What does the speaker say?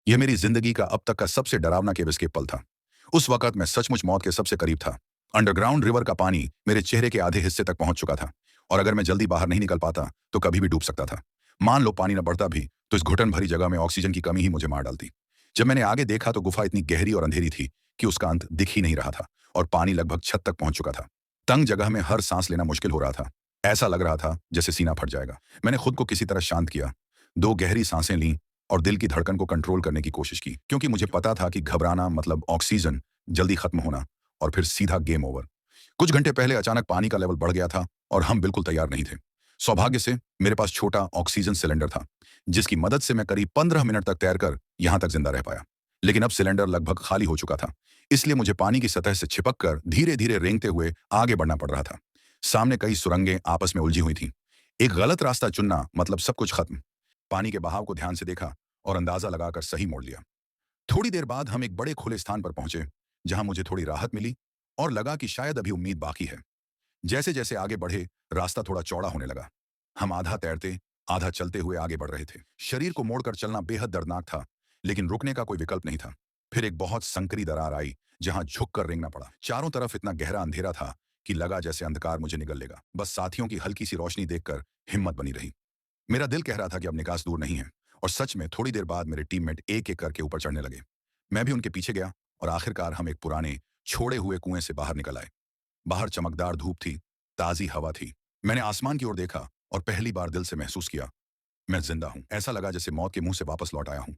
यह मेरी जिंदगी का अब तक का सबसे डरावना केव एस्केप पल था। उस वक़्त मैं सचमुच मौत के सबसे करीब था। अंडरग्राउंड रिवर का पानी मेरे चेहरे के आधे हिस्से तक पहुंच चुका था और अगर मैं जल्दी बाहर नहीं निकल पाता तो कभी भी डूब सकता था। मान लो पानी न बढ़ता भी तो इस घुटन भरी जगह में ऑक्सीजन की कमी ही मुझे मार डालती। जब मैंने आगे देखा तो गुफा इतनी गहरी और अंधेरी थी कि उसका अंत दिख ही नहीं रहा था और पानी लगभग छत तक पहुंच चुका था। तंग जगह में हर सांस लेना मुश्किल हो रहा था। ऐसा लग रहा था जैसे सीना फट जाएगा। मैंने खुद को किसी तरह शांत किया, 2 गहरी सांसें लीं और दिल की धड़कन को कंट्रोल करने की कोशिश की, क्योंकि मुझे पता था कि घबराना मतलब ऑक्सीजन जल्दी खत्म होना और फिर सीधा गेम ओवर। कुछ घंटे पहले अचानक पानी का लेवल बढ़ गया था और हम बिल्कुल तैयार नहीं थे। सौभाग्य से मेरे पास छोटा ऑक्सीजन सिलेंडर था, जिसकी मदद से मैं करीब 15 मिनट तक तैरकर यहां तक जिंदा रह पाया। लेकिन अब सिलेंडर लगभग खाली हो चुका था, इसलिए मुझे पानी की सतह से छिपककर धीरे-धीरे रेंगते हुए आगे बढ़ना पड़ रहा था। सामने कई सुरंगें आपस में उलझी हुई थीं। एक गलत रास्ता चुनना मतलब सब कुछ खत्म। पानी के बहाव को ध्यान से देखा और अंदाजा लगाकर सही मोड़ लिया। थोड़ी देर बाद हम एक बड़े खुले स्थान पर पहुंचे, जहां मुझे थोड़ी राहत मिली और लगा कि शायद अभी उम्मीद बाकी है। जैसे जैसे आगे बढ़े, रास्ता थोड़ा चौड़ा होने लगा। हम आधा तैरते, आधा चलते हुए आगे बढ़ रहे थे। शरीर को मोड़कर चलना बेहद दर्दनाक था, लेकिन रुकने का कोई विकल्प नहीं था। फिर एक बहुत संकरी दरार आई, जहां झुककर रेंगना पड़ा। चारों तरफ इतना गहरा अंधेरा था कि लगा जैसे अंधकार मुझे निगल लेगा। बस साथियों की हल्की सी रोशनी देखकर हिम्मत बनी रही। मेरा दिल कह रहा था कि अब निकास दूर नहीं है। और सच में थोड़ी देर बाद मेरे टीममेट एक-एक करके ऊपर चढ़ने लगे। मैं भी उनके पीछे गया और आखिरकार हम एक पुराने, छोड़े हुए कुएं से बाहर निकल आए। बाहर चमकदार धूप थी, ताज़ी हवा थी। मैंने आसमान की ओर देखा और पहली बार दिल से महसूस किया, मैं जिंदा हूं। ऐसा लगा जैसे मौत के मुंह से वापस लौट आया हूं।